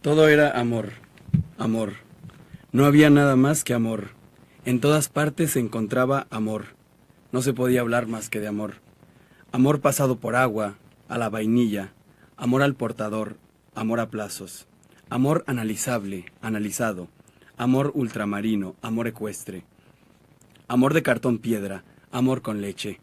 Todo era amor, amor. No había nada más que amor. En todas partes se encontraba amor. No se podía hablar más que de amor. Amor pasado por agua, a la vainilla, amor al portador, amor a plazos, amor analizable, analizado, amor ultramarino, amor ecuestre, amor de cartón piedra, amor con leche,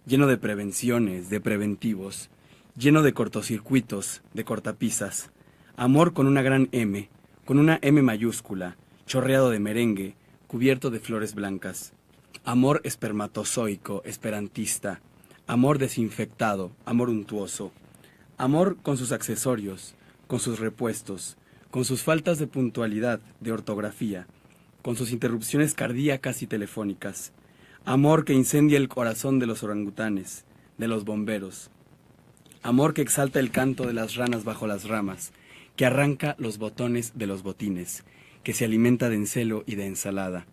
lleno de prevenciones, de preventivos, lleno de cortocircuitos, de cortapisas, amor con una gran M, con una M mayúscula, chorreado de merengue, cubierto de flores blancas, amor espermatozoico, esperantista, amor desinfectado, amor untuoso, amor con sus accesorios, con sus repuestos, con sus faltas de puntualidad, de ortografía, con sus interrupciones cardíacas y telefónicas, amor que incendia el corazón de los orangutanes, de los bomberos, amor que exalta el canto de las ranas bajo las ramas, que arranca los botones de los botines, que se alimenta de encelo y de ensalada,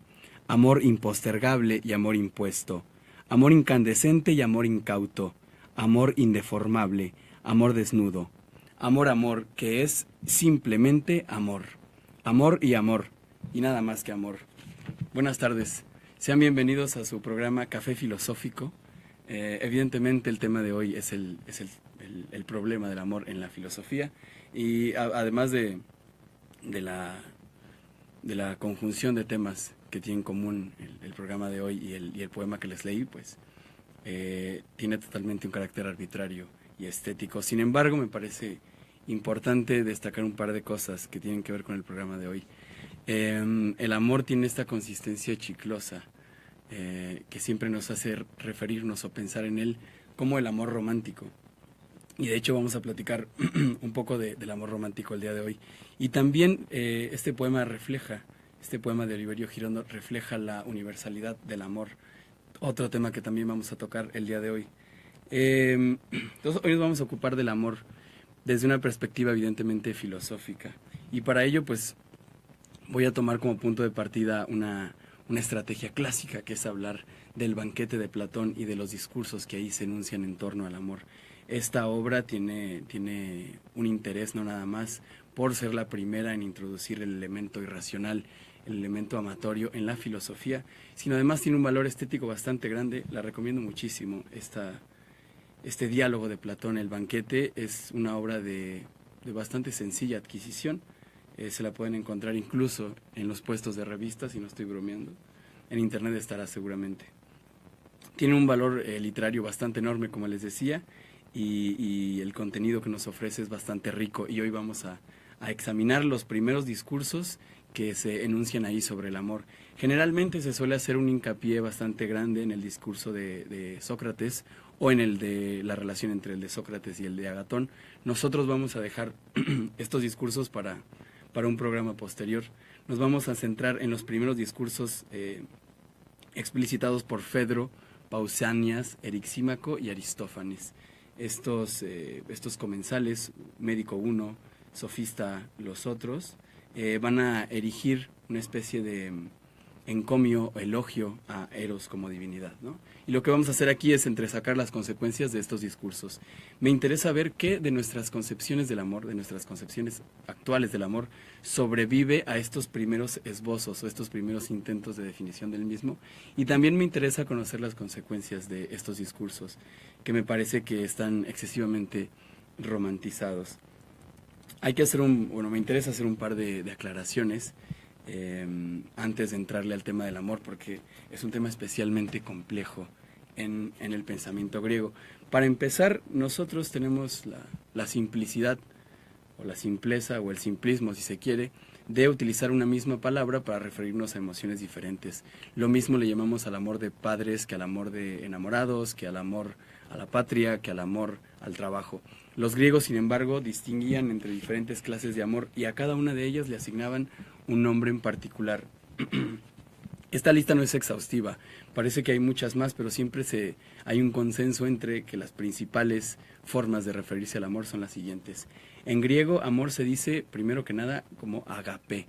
amor impostergable y amor impuesto, amor incandescente y amor incauto, amor indeformable, amor desnudo, amor, amor, que es simplemente amor, amor, y nada más que amor. Buenas tardes, sean bienvenidos a su programa Café Filosófico. Evidentemente el tema de hoy es el problema del amor en la filosofía y además de la conjunción de temas que tiene en común el programa de hoy y el poema que les leí, pues tiene totalmente un carácter arbitrario y estético. Sin embargo, me parece importante destacar un par de cosas que tienen que ver con el programa de hoy. El amor tiene esta consistencia chiclosa que siempre nos hace referirnos o pensar en él como el amor romántico. Y de hecho vamos a platicar un poco del amor romántico el día de hoy. Y también este poema de Oliverio Girondo refleja la universalidad del amor. Otro tema que también vamos a tocar el día de hoy. Entonces hoy nos vamos a ocupar del amor desde una perspectiva evidentemente filosófica. Y para ello pues voy a tomar como punto de partida una estrategia clásica, que es hablar del banquete de Platón y de los discursos que ahí se enuncian en torno al amor. Esta obra tiene un interés no nada más por ser la primera en introducir el elemento irracional, el elemento amatorio en la filosofía, sino además tiene un valor estético bastante grande. La recomiendo muchísimo. Este diálogo de Platón, El banquete, es una obra de bastante sencilla adquisición. Se la pueden encontrar incluso en los puestos de revistas, y no estoy bromeando. En internet estará seguramente. Tiene un valor literario bastante enorme, como les decía, y el contenido que nos ofrece es bastante rico. Y hoy vamos a examinar los primeros discursos que se enuncian ahí sobre el amor. Generalmente se suele hacer un hincapié bastante grande en el discurso de Sócrates o en el de la relación entre el de Sócrates y el de Agatón. Nosotros vamos a dejar estos discursos para un programa posterior. Nos vamos a centrar en los primeros discursos explicitados por Fedro, Pausanias, Erixímaco y Aristófanes. Estos comensales, médico uno, sofista los otros, van a erigir una especie de encomio, elogio a Eros como divinidad, ¿no? Y lo que vamos a hacer aquí es entresacar las consecuencias de estos discursos. Me interesa ver qué de nuestras concepciones del amor, de nuestras concepciones actuales del amor, sobrevive a estos primeros esbozos o estos primeros intentos de definición del mismo. Y también me interesa conocer las consecuencias de estos discursos, que me parece que están excesivamente romantizados. Me interesa hacer un par de aclaraciones antes de entrarle al tema del amor, porque es un tema especialmente complejo en el pensamiento griego. Para empezar, nosotros tenemos la simplicidad, o la simpleza, o el simplismo, si se quiere, de utilizar una misma palabra para referirnos a emociones diferentes. Lo mismo le llamamos al amor de padres que al amor de enamorados, que al amor a la patria, que al amor al trabajo. Los griegos, sin embargo, distinguían entre diferentes clases de amor y a cada una de ellas le asignaban un nombre en particular. Esta lista no es exhaustiva, parece que hay muchas más, pero siempre hay un consenso entre que las principales formas de referirse al amor son las siguientes. En griego, amor se dice, primero que nada, como agapé.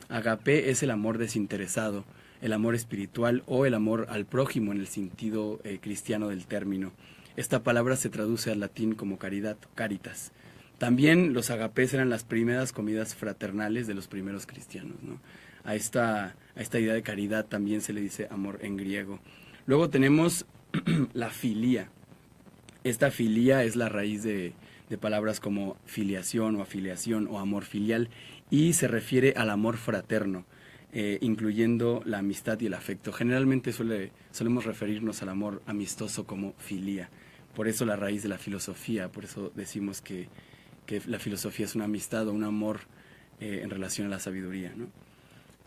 Agapé es el amor desinteresado, el amor espiritual o el amor al prójimo en el sentido cristiano del término. Esta palabra se traduce al latín como caridad, caritas. También los agapés eran las primeras comidas fraternales de los primeros cristianos, ¿no? A esta idea de caridad también se le dice amor en griego. Luego tenemos la filía. Esta filía es la raíz de palabras como filiación o afiliación o amor filial, y se refiere al amor fraterno, incluyendo la amistad y el afecto. Generalmente solemos referirnos al amor amistoso como filía. Por eso la raíz de la filosofía, por eso decimos que la filosofía es una amistad o un amor en relación a la sabiduría, ¿no?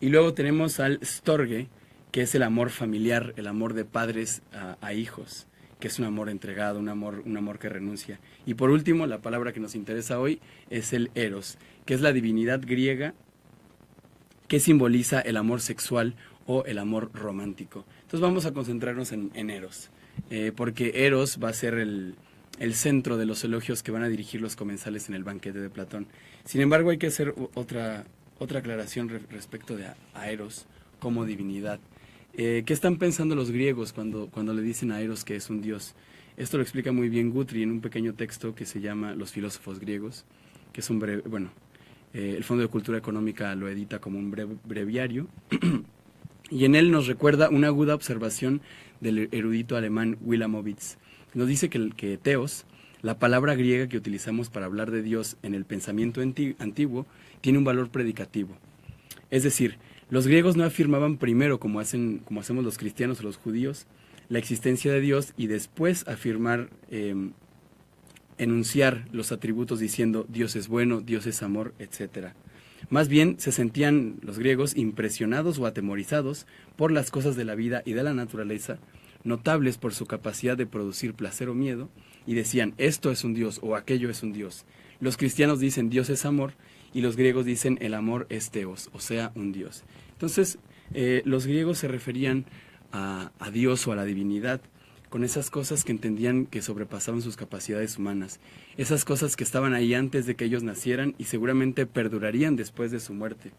Y luego tenemos al storge, que es el amor familiar, el amor de padres a hijos, que es un amor entregado, un amor que renuncia. Y por último, la palabra que nos interesa hoy es el eros, que es la divinidad griega que simboliza el amor sexual o el amor romántico. Entonces vamos a concentrarnos en Eros, porque Eros va a ser el centro de los elogios que van a dirigir los comensales en el banquete de Platón. Sin embargo, hay que hacer otra aclaración respecto de a Eros como divinidad. ¿Qué están pensando los griegos cuando le dicen a Eros que es un dios? Esto lo explica muy bien Guthrie en un pequeño texto que se llama Los filósofos griegos, que es un breve, el Fondo de Cultura Económica lo edita como un breviario, y en él nos recuerda una aguda observación del erudito alemán Wilamowitz. Nos dice que Theos, la palabra griega que utilizamos para hablar de Dios en el pensamiento antiguo, tiene un valor predicativo. Es decir, los griegos no afirmaban primero, como hacemos los cristianos o los judíos, la existencia de Dios y después enunciar los atributos diciendo Dios es bueno, Dios es amor, etc. Más bien se sentían los griegos impresionados o atemorizados por las cosas de la vida y de la naturaleza, notables por su capacidad de producir placer o miedo, y decían esto es un Dios o aquello es un Dios. Los cristianos dicen Dios es amor y los griegos dicen el amor es Theos, o sea, un Dios. Entonces, los griegos se referían a Dios o a la divinidad con esas cosas que entendían que sobrepasaban sus capacidades humanas, esas cosas que estaban ahí antes de que ellos nacieran y seguramente perdurarían después de su muerte.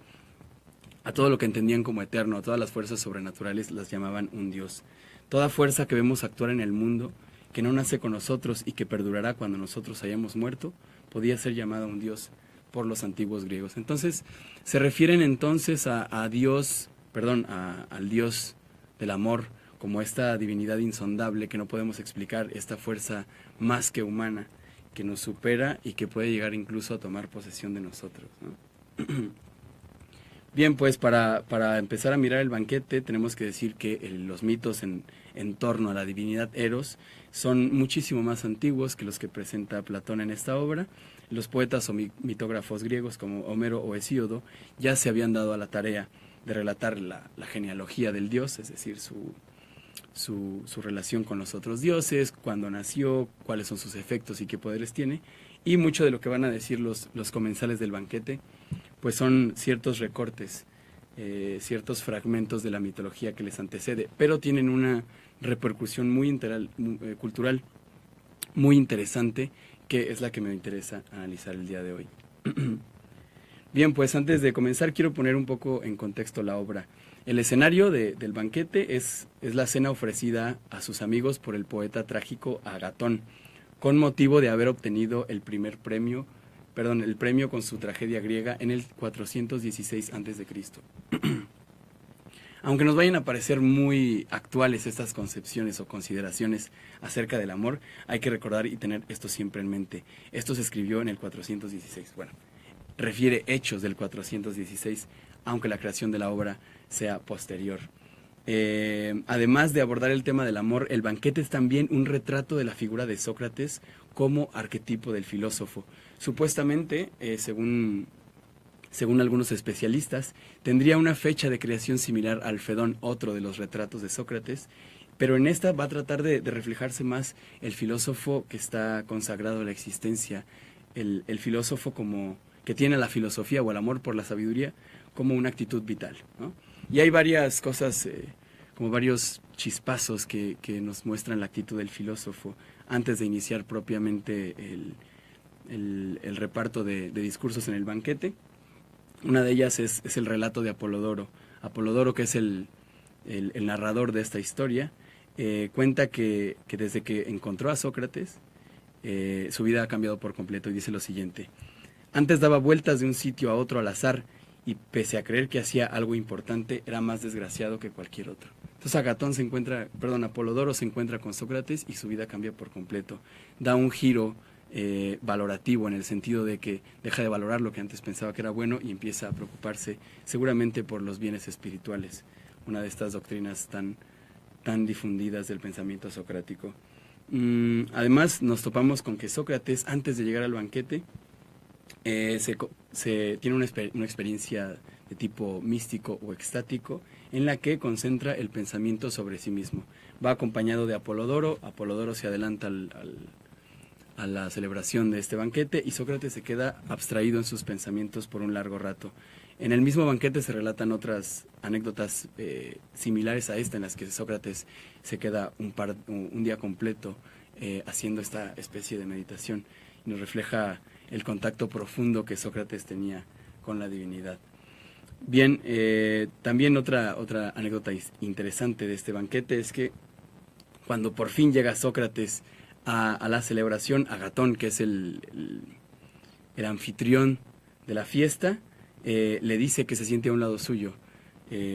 A todo lo que entendían como eterno, a todas las fuerzas sobrenaturales las llamaban un Dios. Toda fuerza que vemos actuar en el mundo, que no nace con nosotros y que perdurará cuando nosotros hayamos muerto, podía ser llamada un Dios por los antiguos griegos. Entonces, se refieren entonces al Dios del amor, como esta divinidad insondable que no podemos explicar, esta fuerza más que humana, que nos supera y que puede llegar incluso a tomar posesión de nosotros, ¿no? Bien, pues para empezar a mirar el banquete tenemos que decir que los mitos en torno a la divinidad Eros son muchísimo más antiguos que los que presenta Platón en esta obra. Los poetas o mitógrafos griegos como Homero o Hesíodo ya se habían dado a la tarea de relatar la genealogía del dios, es decir, su relación con los otros dioses, cuándo nació, cuáles son sus efectos y qué poderes tiene, y mucho de lo que van a decir los comensales del banquete pues son ciertos recortes, ciertos fragmentos de la mitología que les antecede, pero tienen una repercusión cultural muy interesante, que es la que me interesa analizar el día de hoy. Bien, pues antes de comenzar quiero poner un poco en contexto la obra. El escenario del banquete es la cena ofrecida a sus amigos por el poeta trágico Agatón, con motivo de haber obtenido el premio con su tragedia griega en el 416 a.C. Aunque nos vayan a parecer muy actuales estas concepciones o consideraciones acerca del amor, hay que recordar y tener esto siempre en mente. Esto se escribió en el 416. Bueno, refiere hechos del 416, aunque la creación de la obra sea posterior. Además de abordar el tema del amor, el banquete es también un retrato de la figura de Sócrates como arquetipo del filósofo. Supuestamente, según algunos especialistas, tendría una fecha de creación similar al Fedón, otro de los retratos de Sócrates, pero en esta va a tratar de reflejarse más el filósofo que está consagrado a la existencia, el filósofo como que tiene la filosofía o el amor por la sabiduría como una actitud vital, ¿no? Y hay varias cosas, como varios chispazos que nos muestran la actitud del filósofo antes de iniciar propiamente el reparto de discursos en el banquete. Una de ellas es el relato de Apolodoro. Apolodoro, que es el narrador de esta historia, cuenta que desde que encontró a Sócrates, su vida ha cambiado por completo y dice lo siguiente: antes daba vueltas de un sitio a otro al azar y pese a creer que hacía algo importante, era más desgraciado que cualquier otro. Entonces Apolodoro se encuentra con Sócrates y su vida cambia por completo. Da un giro valorativo en el sentido de que deja de valorar lo que antes pensaba que era bueno y empieza a preocuparse seguramente por los bienes espirituales, una de estas doctrinas tan difundidas del pensamiento socrático. Además nos topamos con que Sócrates, antes de llegar al banquete, tiene una experiencia de tipo místico o extático en la que concentra el pensamiento sobre sí mismo. Va acompañado de Apolodoro. Apolodoro se adelanta a la celebración de este banquete y Sócrates se queda abstraído en sus pensamientos por un largo rato. En el mismo banquete se relatan otras anécdotas similares a esta, en las que Sócrates se queda un día completo haciendo esta especie de meditación. Nos refleja el contacto profundo que Sócrates tenía con la divinidad. Bien, también otra anécdota interesante de este banquete es que cuando por fin llega Sócrates a la celebración, Agatón, que es el anfitrión de la fiesta, le dice que se siente a un lado suyo,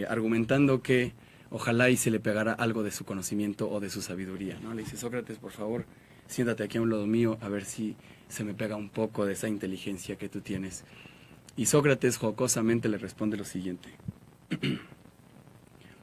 argumentando que ojalá y se le pegara algo de su conocimiento o de su sabiduría, ¿no? Le dice: Sócrates, por favor, siéntate aquí a un lado mío a ver si se me pega un poco de esa inteligencia que tú tienes. Y Sócrates jocosamente le responde lo siguiente: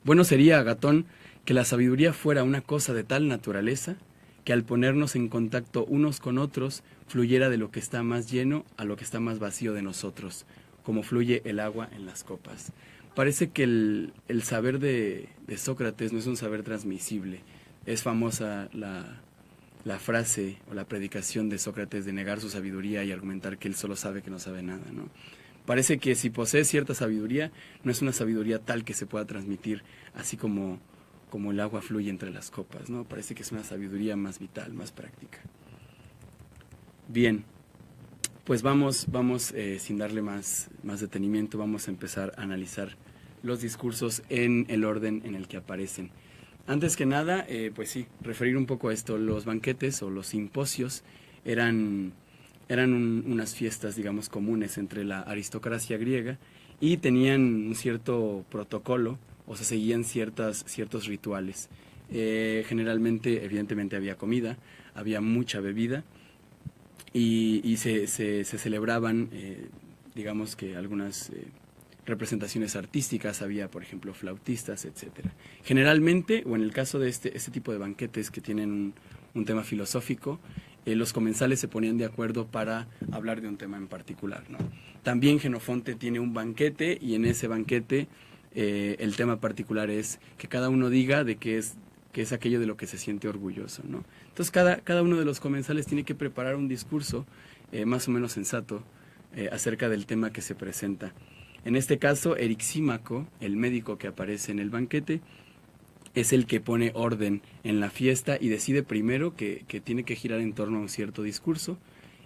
bueno sería, Agatón, que la sabiduría fuera una cosa de tal naturaleza que al ponernos en contacto unos con otros fluyera de lo que está más lleno a lo que está más vacío de nosotros, como fluye el agua en las copas. Parece que el saber de Sócrates no es un saber transmisible. Es famosa la frase o la predicación de Sócrates de negar su sabiduría y argumentar que él solo sabe que no sabe nada, ¿no? Parece que si posee cierta sabiduría, no es una sabiduría tal que se pueda transmitir así como el agua fluye entre las copas, ¿no? Parece que es una sabiduría más vital, más práctica. Bien, pues vamos sin darle más detenimiento, vamos a empezar a analizar los discursos en el orden en el que aparecen. Antes que nada, pues sí, referir un poco a esto. Los banquetes o los simposios eran unas fiestas, digamos, comunes entre la aristocracia griega y tenían un cierto protocolo, o se seguían ciertos rituales. Generalmente, evidentemente, había comida, había mucha bebida y se celebraban, digamos que algunas representaciones artísticas, había, por ejemplo, flautistas, etcétera. Generalmente, o en el caso de este tipo de banquetes que tienen un tema filosófico, los comensales se ponían de acuerdo para hablar de un tema en particular, ¿no? También Jenofonte tiene un banquete y en ese banquete el tema particular es que cada uno diga de qué es aquello de lo que se siente orgulloso, ¿no? Entonces cada uno de los comensales tiene que preparar un discurso más o menos sensato acerca del tema que se presenta. En este caso, Erixímaco, el médico que aparece en el banquete, es el que pone orden en la fiesta y decide primero que tiene que girar en torno a un cierto discurso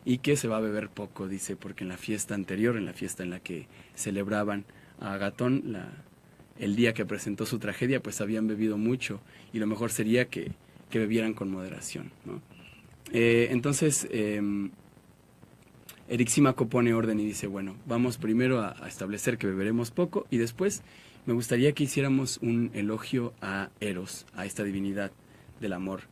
y que se va a beber poco, dice, porque en la fiesta anterior, en la fiesta en la que celebraban a Agatón, el día que presentó su tragedia, pues habían bebido mucho y lo mejor sería que bebieran con moderación, ¿no? Entonces, Erixímaco pone orden y dice: bueno, vamos primero a establecer que beberemos poco y después me gustaría que hiciéramos un elogio a Eros, a esta divinidad del amor.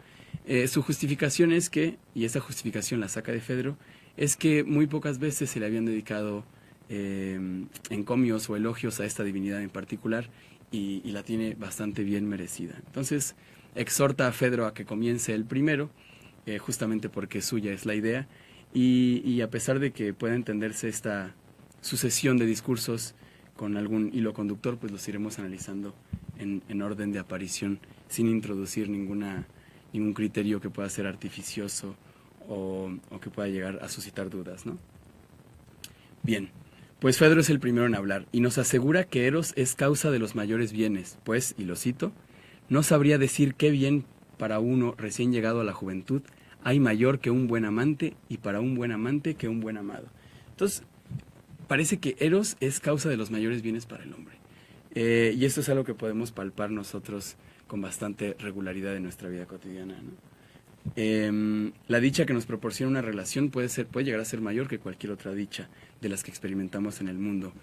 Su justificación es que, y esta justificación la saca de Fedro, es que muy pocas veces se le habían dedicado encomios o elogios a esta divinidad en particular y la tiene bastante bien merecida. Entonces exhorta a Fedro a que comience el primero, justamente porque suya es la idea, y a pesar de que pueda entenderse esta sucesión de discursos con algún hilo conductor, pues los iremos analizando en orden de aparición, sin introducir ningún criterio que pueda ser artificioso o que pueda llegar a suscitar dudas, ¿no? Bien, pues Fedro es el primero en hablar y nos asegura que Eros es causa de los mayores bienes, pues, y lo cito: no sabría decir qué bien para uno recién llegado a la juventud hay mayor que un buen amante, y para un buen amante que un buen amado. Entonces, parece que Eros es causa de los mayores bienes para el hombre. Y esto es algo que podemos palpar nosotros con bastante regularidad en nuestra vida cotidiana, ¿no? La dicha que nos proporciona una relación puede llegar a ser mayor que cualquier otra dicha de las que experimentamos en el mundo.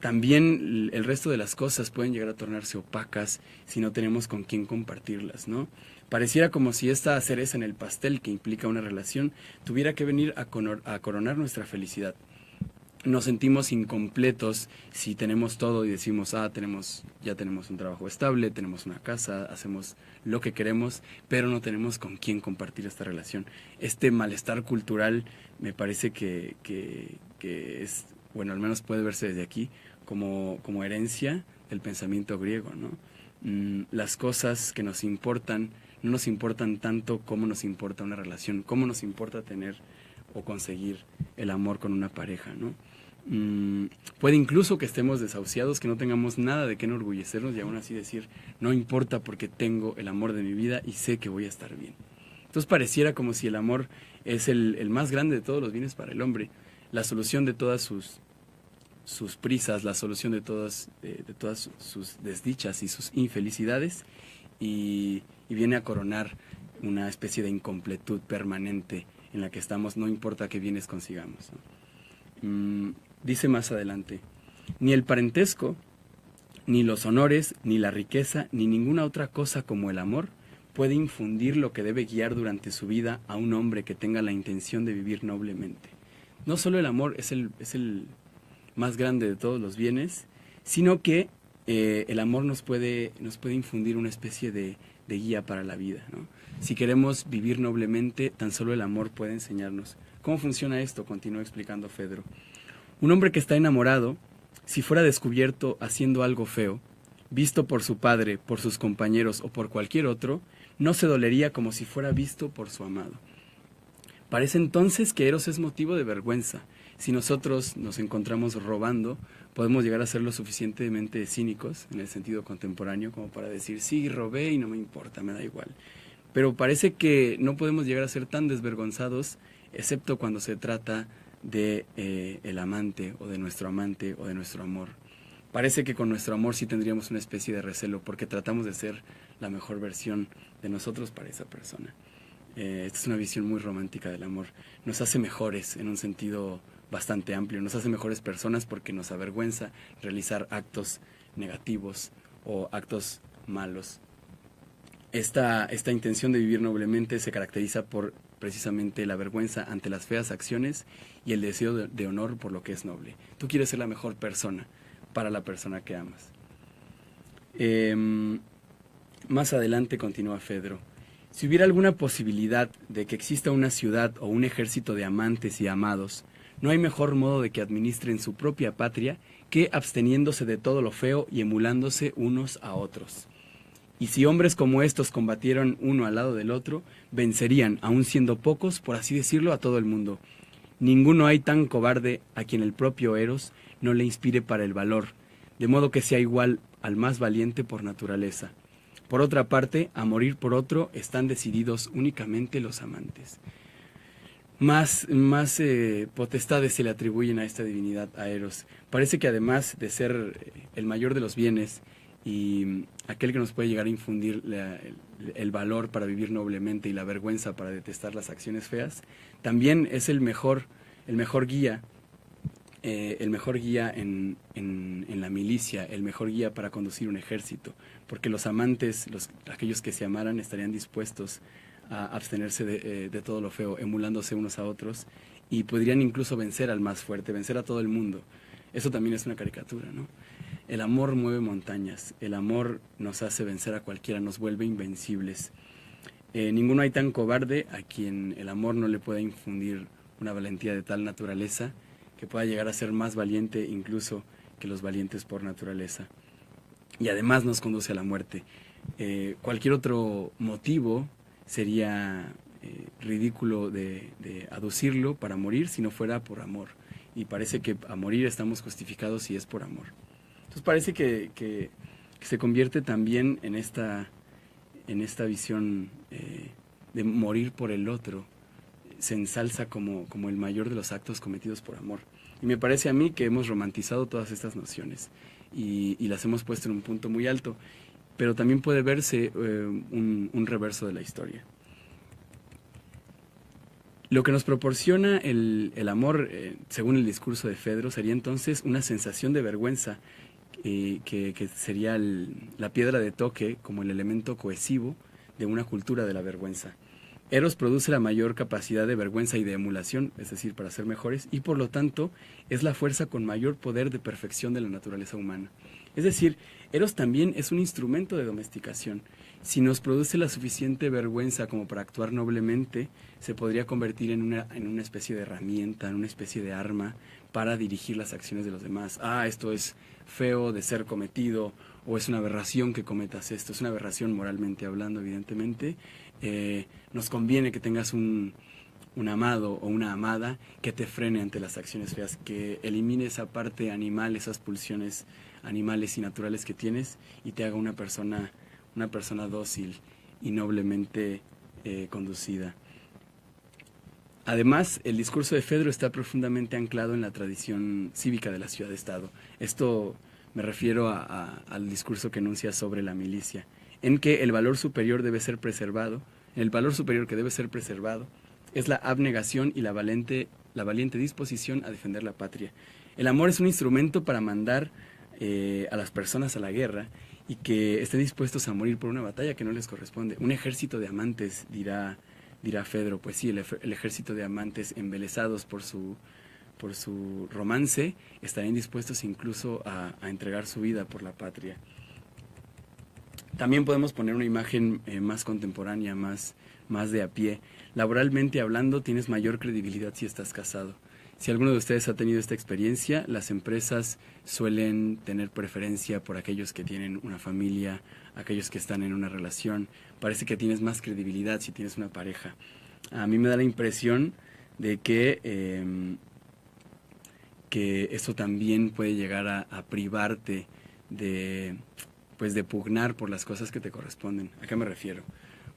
También el resto de las cosas pueden llegar a tornarse opacas si no tenemos con quién compartirlas, ¿no? Pareciera como si esta cereza en el pastel que implica una relación tuviera que venir a coronar nuestra felicidad. Nos sentimos incompletos si tenemos todo y decimos, ya tenemos un trabajo estable, tenemos una casa, hacemos lo que queremos, pero no tenemos con quién compartir esta relación. Este malestar cultural me parece que es, bueno, al menos puede verse desde aquí, como herencia del pensamiento griego, ¿no? Las cosas que nos importan no nos importan tanto como nos importa una relación, como nos importa tener o conseguir el amor con una pareja, ¿no? Puede incluso que estemos desahuciados, que no tengamos nada de qué enorgullecernos y aún así decir, no importa porque tengo el amor de mi vida y sé que voy a estar bien. Entonces pareciera como si el amor es el más grande de todos los bienes para el hombre, la solución de todas sus prisas, la solución de todas sus desdichas y sus infelicidades y viene a coronar una especie de incompletud permanente en la que estamos, no importa qué bienes consigamos, ¿no? Dice más adelante, ni el parentesco, ni los honores, ni la riqueza, ni ninguna otra cosa como el amor puede infundir lo que debe guiar durante su vida a un hombre que tenga la intención de vivir noblemente. No solo el amor es el más grande de todos los bienes, sino que el amor nos puede infundir una especie de guía para la vida, ¿no? Si queremos vivir noblemente, tan solo el amor puede enseñarnos. ¿Cómo funciona esto? Continúa explicando Fedro. Un hombre que está enamorado, si fuera descubierto haciendo algo feo, visto por su padre, por sus compañeros o por cualquier otro, no se dolería como si fuera visto por su amado. Parece entonces que Eros es motivo de vergüenza. Si nosotros nos encontramos robando, podemos llegar a ser lo suficientemente cínicos en el sentido contemporáneo como para decir, sí, robé y no me importa, me da igual. Pero parece que no podemos llegar a ser tan desvergonzados, excepto cuando se trata de el amante o de nuestro amor. Parece que con nuestro amor sí tendríamos una especie de recelo porque tratamos de ser la mejor versión de nosotros para esa persona. Esta es una visión muy romántica del amor. Nos hace mejores en un sentido bastante amplio, nos hace mejores personas porque nos avergüenza realizar actos negativos o actos malos. Esta intención de vivir noblemente se caracteriza por precisamente la vergüenza ante las feas acciones y el deseo de honor por lo que es noble. Tú quieres ser la mejor persona para la persona que amas. Más adelante continúa Fedro. Si hubiera alguna posibilidad de que exista una ciudad o un ejército de amantes y amados, no hay mejor modo de que administren su propia patria que absteniéndose de todo lo feo y emulándose unos a otros. Y si hombres como estos combatieran uno al lado del otro, vencerían, aun siendo pocos, por así decirlo, a todo el mundo. Ninguno hay tan cobarde a quien el propio Eros no le inspire para el valor, de modo que sea igual al más valiente por naturaleza. Por otra parte, a morir por otro están decididos únicamente los amantes. Más potestades se le atribuyen a esta divinidad, a Eros. Parece que además de ser el mayor de los bienes y aquel que nos puede llegar a infundir el valor para vivir noblemente y la vergüenza para detestar las acciones feas, también es el mejor guía, en la milicia, el mejor guía para conducir un ejército, porque los amantes, aquellos que se amaran, estarían dispuestos a abstenerse de todo lo feo, emulándose unos a otros, y podrían incluso vencer al más fuerte, vencer a todo el mundo. Eso también es una caricatura, ¿no? El amor mueve montañas, el amor nos hace vencer a cualquiera, nos vuelve invencibles. Ninguno hay tan cobarde a quien el amor no le pueda infundir una valentía de tal naturaleza que pueda llegar a ser más valiente incluso que los valientes por naturaleza. Y además nos conduce a la muerte. Cualquier otro motivo sería ridículo de aducirlo para morir si no fuera por amor. Y parece que a morir estamos justificados si es por amor. Entonces parece que se convierte también en esta visión de morir por el otro. Se ensalza como el mayor de los actos cometidos por amor. Y me parece a mí que hemos romantizado todas estas nociones y las hemos puesto en un punto muy alto, pero también puede verse un reverso de la historia. Lo que nos proporciona el amor, según el discurso de Fedro, sería entonces una sensación de vergüenza, que sería la piedra de toque como el elemento cohesivo de una cultura de la vergüenza. Eros produce la mayor capacidad de vergüenza y de emulación, es decir, para ser mejores, y por lo tanto es la fuerza con mayor poder de perfección de la naturaleza humana. Es decir, Eros también es un instrumento de domesticación. Si nos produce la suficiente vergüenza como para actuar noblemente, se podría convertir en una especie de herramienta, en una especie de arma para dirigir las acciones de los demás. Esto es feo de ser cometido, o es una aberración que cometas esto, es una aberración moralmente hablando, evidentemente. Nos conviene que tengas un amado o una amada que te frene ante las acciones feas, que elimine esa parte animal, esas pulsiones animales y naturales que tienes, y te haga una persona dócil y noblemente conducida. Además, el discurso de Fedro está profundamente anclado en la tradición cívica de la ciudad-estado. Esto me refiero al discurso que enuncia sobre la milicia, en que el valor superior debe ser preservado. El valor superior que debe ser preservado es la abnegación y la valiente disposición a defender la patria. El amor es un instrumento para mandar a las personas a la guerra y que estén dispuestos a morir por una batalla que no les corresponde. Un ejército de amantes, dirá Fedro. Pues sí, el ejército de amantes embelesados por su romance estarían dispuestos incluso a entregar su vida por la patria. También podemos poner una imagen más contemporánea, más de a pie. Laboralmente hablando, tienes mayor credibilidad si estás casado. Si alguno de ustedes ha tenido esta experiencia, las empresas suelen tener preferencia por aquellos que tienen una familia, aquellos que están en una relación. Parece que tienes más credibilidad si tienes una pareja. A mí me da la impresión de que eso también puede llegar a privarte de pugnar por las cosas que te corresponden. ¿A qué me refiero?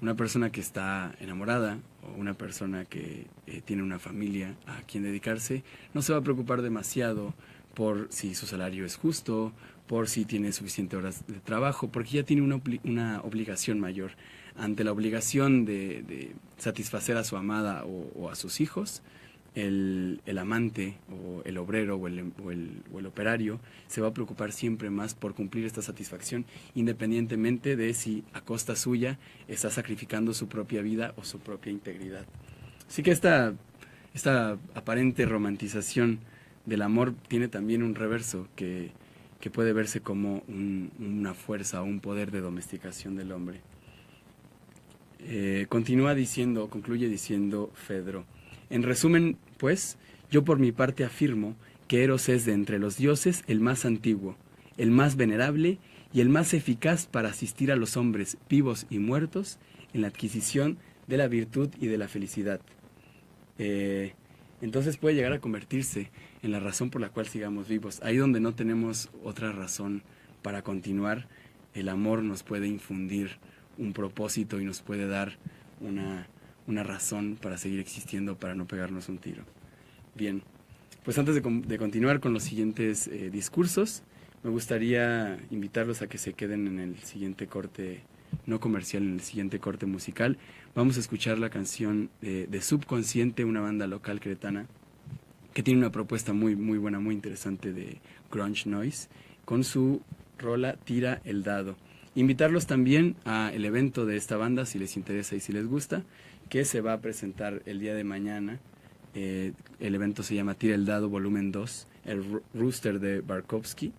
Una persona que está enamorada o una persona que tiene una familia a quien dedicarse no se va a preocupar demasiado por si su salario es justo, por si tiene suficientes horas de trabajo, porque ya tiene una obligación mayor. Ante la obligación de satisfacer a su amada o a sus hijos, el amante o el obrero o el operario se va a preocupar siempre más por cumplir esta satisfacción, independientemente de si a costa suya está sacrificando su propia vida o su propia integridad. Así que esta aparente romantización del amor tiene también un reverso que puede verse como una fuerza o un poder de domesticación del hombre. Concluye diciendo Fedro: en resumen, pues, yo por mi parte afirmo que Eros es de entre los dioses el más antiguo, el más venerable y el más eficaz para asistir a los hombres vivos y muertos en la adquisición de la virtud y de la felicidad. Entonces puede llegar a convertirse en la razón por la cual sigamos vivos. Ahí donde no tenemos otra razón para continuar, el amor nos puede infundir un propósito y nos puede dar una razón para seguir existiendo, para no pegarnos un tiro. Bien, pues antes de continuar con los siguientes discursos, me gustaría invitarlos a que se queden en el siguiente corte no comercial, en el siguiente corte musical. Vamos a escuchar la canción de Subconsciente, una banda local cretana que tiene una propuesta muy, muy buena, muy interesante de grunge noise, con su rola Tira el Dado. Invitarlos también al evento de esta banda, si les interesa y si les gusta, que se va a presentar el día de mañana. El evento se llama Tira el Dado Volumen 2, el Rooster de Barkovsky.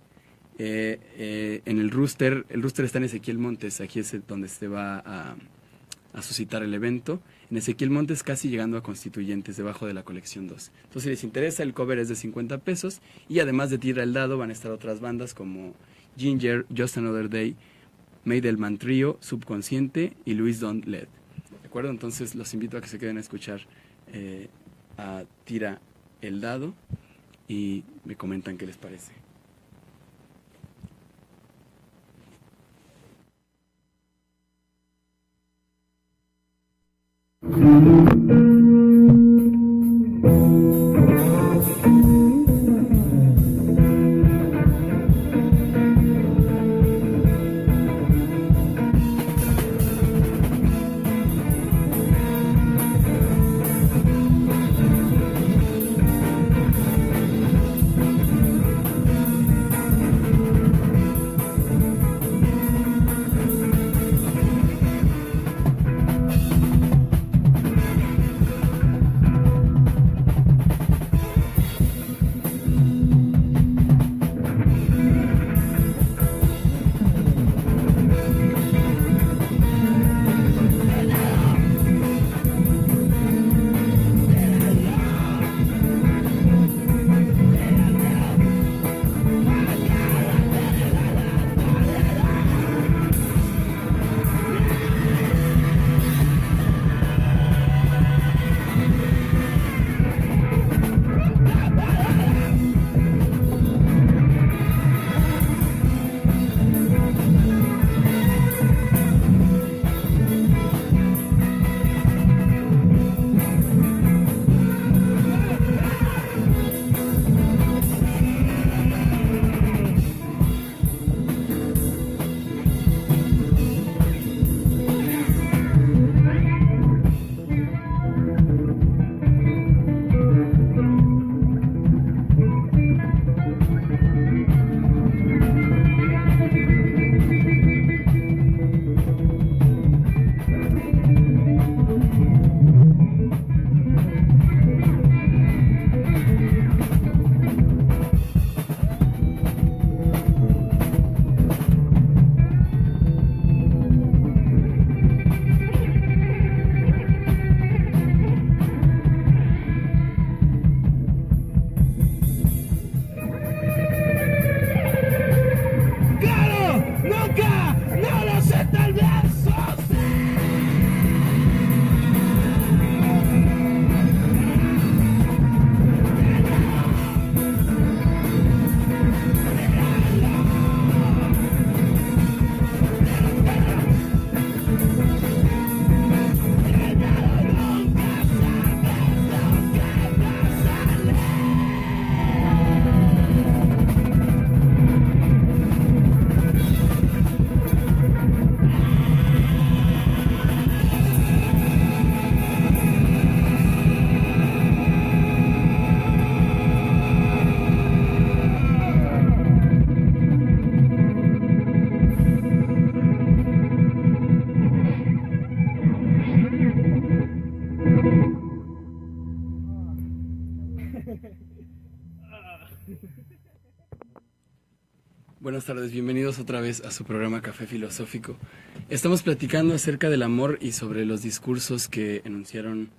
En el Rooster está en Ezequiel Montes, aquí es donde se va a suscitar el evento. En Ezequiel Montes, casi llegando a Constituyentes, debajo de la colección 2. Entonces, si les interesa, el cover es de 50 pesos, y además de Tira el Dado van a estar otras bandas como Ginger, Just Another Day, Maidelman Trio, Subconsciente y Louis Don't Let. ¿De acuerdo? Entonces los invito a que se queden a escuchar a Tira el Dado y me comentan qué les parece. Buenas tardes, bienvenidos otra vez a su programa Café Filosófico. Estamos platicando acerca del amor y sobre los discursos que enunciaron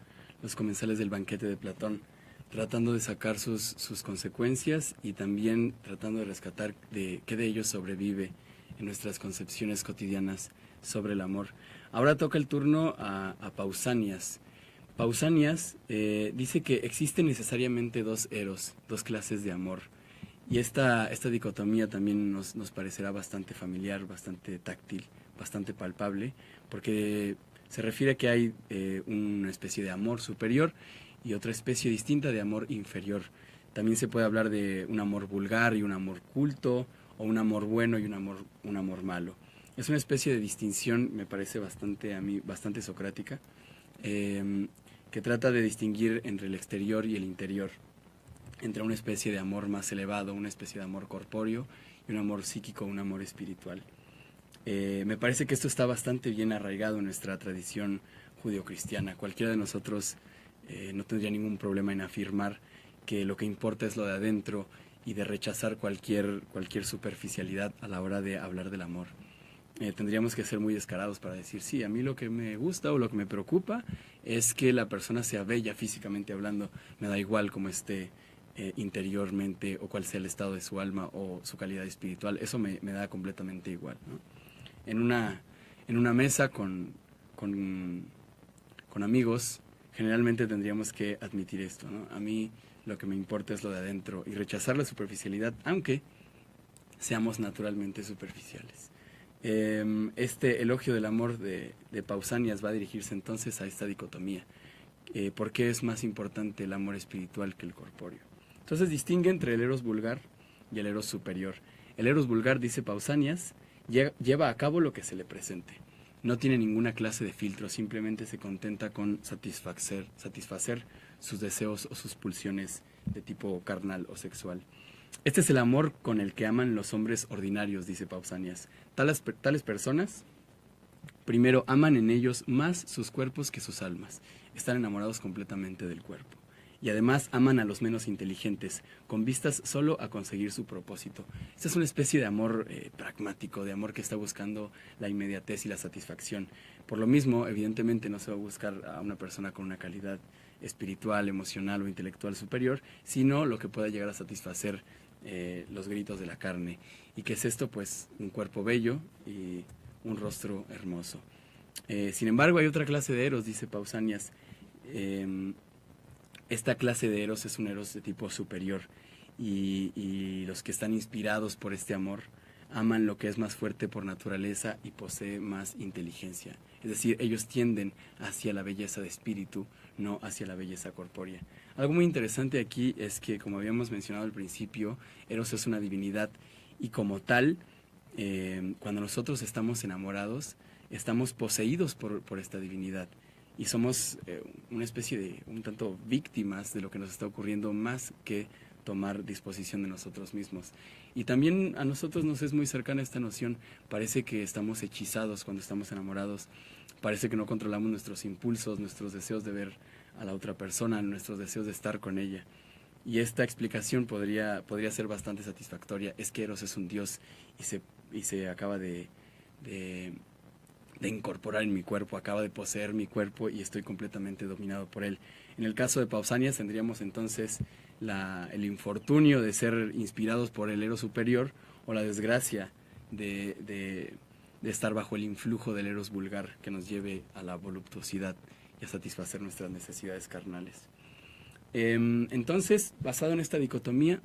los comensales del banquete de Platón, tratando de sacar sus consecuencias y también tratando de rescatar qué de ellos sobrevive en nuestras concepciones cotidianas sobre el amor. Ahora toca el turno a Pausanias. Pausanias dice que existen necesariamente dos eros, dos clases de amor. Y esta dicotomía también nos parecerá bastante familiar, bastante táctil, bastante palpable, porque se refiere a que hay una especie de amor superior y otra especie distinta de amor inferior. También se puede hablar de un amor vulgar y un amor culto, o un amor bueno y un amor malo. Es una especie de distinción, me parece a mí, bastante socrática, que trata de distinguir entre el exterior y el interior, entre una especie de amor más elevado, una especie de amor corpóreo y un amor psíquico, un amor espiritual. Me parece que esto está bastante bien arraigado en nuestra tradición judeocristiana. Cualquiera de nosotros no tendría ningún problema en afirmar que lo que importa es lo de adentro y de rechazar cualquier superficialidad a la hora de hablar del amor. Tendríamos que ser muy descarados para decir, sí, a mí lo que me gusta o lo que me preocupa es que la persona sea bella físicamente hablando, me da igual cómo esté interiormente o cuál sea el estado de su alma o su calidad espiritual, eso me da completamente igual, ¿no? En una mesa con amigos, generalmente tendríamos que admitir esto, ¿no? A mí lo que me importa es lo de adentro y rechazar la superficialidad, aunque seamos naturalmente superficiales. Este elogio del amor de Pausanias va a dirigirse entonces a esta dicotomía. ¿Por qué es más importante el amor espiritual que el corpóreo? Entonces distingue entre el eros vulgar y el eros superior. El eros vulgar, dice Pausanias, lleva a cabo lo que se le presente. No tiene ninguna clase de filtro, simplemente se contenta con satisfacer sus deseos o sus pulsiones de tipo carnal o sexual. Este es el amor con el que aman los hombres ordinarios, dice Pausanias. Tales personas, primero, aman en ellos más sus cuerpos que sus almas. Están enamorados completamente del cuerpo. Y además aman a los menos inteligentes, con vistas solo a conseguir su propósito. Esta es una especie de amor pragmático, de amor que está buscando la inmediatez y la satisfacción. Por lo mismo, evidentemente no se va a buscar a una persona con una calidad espiritual, emocional o intelectual superior, sino lo que pueda llegar a satisfacer los gritos de la carne. ¿Y qué es esto? Pues un cuerpo bello y un rostro hermoso. Sin embargo, hay otra clase de eros, dice Pausanias. Esta clase de eros es un eros de tipo superior y los que están inspirados por este amor aman lo que es más fuerte por naturaleza y posee más inteligencia. Es decir, ellos tienden hacia la belleza de espíritu, no hacia la belleza corpórea. Algo muy interesante aquí es que, como habíamos mencionado al principio, Eros es una divinidad y como tal, cuando nosotros estamos enamorados, estamos poseídos por esta divinidad. Y somos una especie de, un tanto víctimas de lo que nos está ocurriendo más que tomar disposición de nosotros mismos. Y también a nosotros nos es muy cercana esta noción. Parece que estamos hechizados cuando estamos enamorados. Parece que no controlamos nuestros impulsos, nuestros deseos de ver a la otra persona, nuestros deseos de estar con ella. Y esta explicación podría ser bastante satisfactoria. Es que Eros es un dios y se acaba de incorporar en mi cuerpo, acaba de poseer mi cuerpo y estoy completamente dominado por él. En el caso de Pausanias tendríamos entonces el infortunio de ser inspirados por el Eros superior o la desgracia de estar bajo el influjo del Eros vulgar que nos lleve a la voluptuosidad y a satisfacer nuestras necesidades carnales. Entonces, basado en esta dicotomía,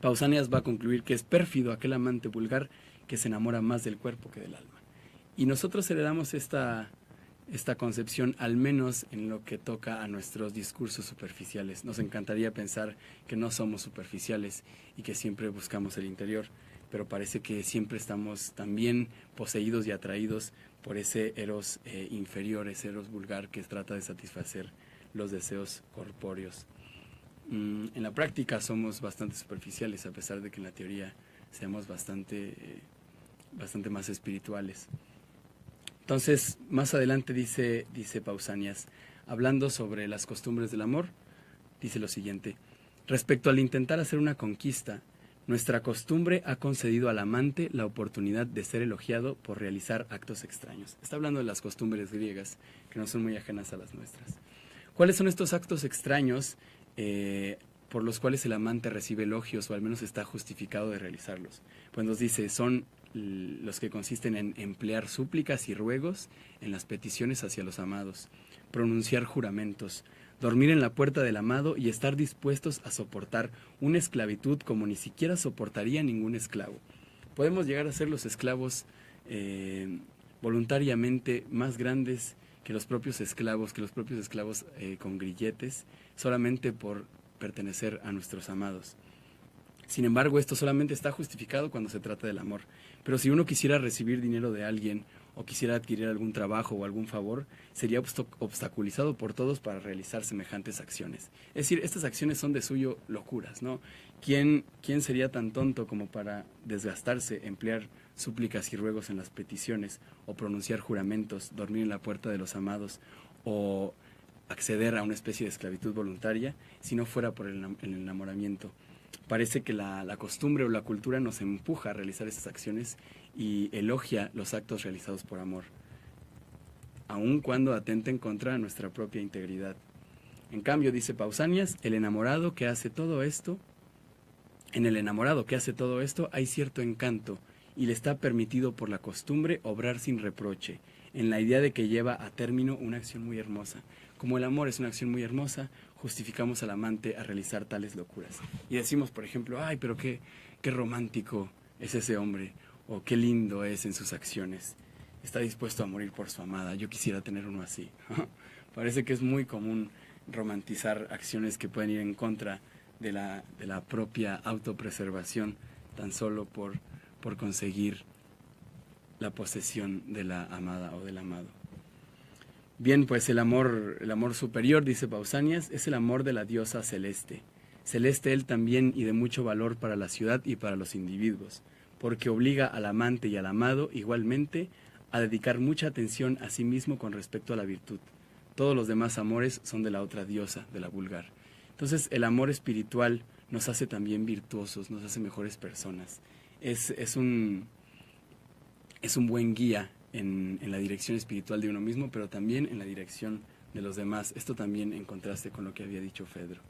Pausanias va a concluir que es pérfido aquel amante vulgar que se enamora más del cuerpo que del alma. Y nosotros heredamos esta concepción, al menos en lo que toca a nuestros discursos superficiales. Nos encantaría pensar que no somos superficiales y que siempre buscamos el interior, pero parece que siempre estamos también poseídos y atraídos por ese eros inferior, ese eros vulgar que trata de satisfacer los deseos corpóreos. En la práctica somos bastante superficiales, a pesar de que en la teoría seamos bastante más espirituales. Entonces, más adelante dice Pausanias, hablando sobre las costumbres del amor, dice lo siguiente: respecto al intentar hacer una conquista, Nuestra costumbre ha concedido al amante la oportunidad de ser elogiado por realizar actos extraños. Está hablando de las costumbres griegas, que no son muy ajenas a las nuestras. ¿Cuáles son estos actos extraños por los cuales el amante recibe elogios, o al menos está justificado de realizarlos? Pues nos dice, son los que consisten en emplear súplicas y ruegos en las peticiones hacia los amados, pronunciar juramentos, dormir en la puerta del amado y estar dispuestos a soportar una esclavitud como ni siquiera soportaría ningún esclavo. Podemos llegar a ser los esclavos voluntariamente más grandes que los propios esclavos con grilletes, solamente por pertenecer a nuestros amados. Sin embargo, esto solamente está justificado cuando se trata del amor. Pero si uno quisiera recibir dinero de alguien, o quisiera adquirir algún trabajo o algún favor, sería obstaculizado por todos para realizar semejantes acciones. Es decir, estas acciones son de suyo locuras, ¿no? ¿Quién sería tan tonto como para desgastarse, emplear súplicas y ruegos en las peticiones, o pronunciar juramentos, dormir en la puerta de los amados, o acceder a una especie de esclavitud voluntaria, si no fuera por el enamoramiento? Parece que la costumbre o la cultura nos empuja a realizar esas acciones y elogia los actos realizados por amor, aun cuando atenten contra nuestra propia integridad. En cambio, dice Pausanias, en el enamorado que hace todo esto hay cierto encanto, y le está permitido por la costumbre obrar sin reproche, en la idea de que lleva a término una acción muy hermosa. Como el amor es una acción muy hermosa, justificamos al amante a realizar tales locuras. Y decimos, por ejemplo, ay, pero qué romántico es ese hombre, o qué lindo es en sus acciones. Está dispuesto a morir por su amada, yo quisiera tener uno así. Parece que es muy común romantizar acciones que pueden ir en contra de la propia autopreservación, tan solo por conseguir la posesión de la amada o del amado. Bien, pues el amor superior, dice Pausanias, es el amor de la diosa celeste. Celeste él también y de mucho valor para la ciudad y para los individuos, porque obliga al amante y al amado igualmente a dedicar mucha atención a sí mismo con respecto a la virtud. Todos los demás amores son de la otra diosa, de la vulgar. Entonces el amor espiritual nos hace también virtuosos, nos hace mejores personas. Es un buen guía en la dirección espiritual de uno mismo, pero también en la dirección de los demás. Esto también en contraste con lo que había dicho Fedro.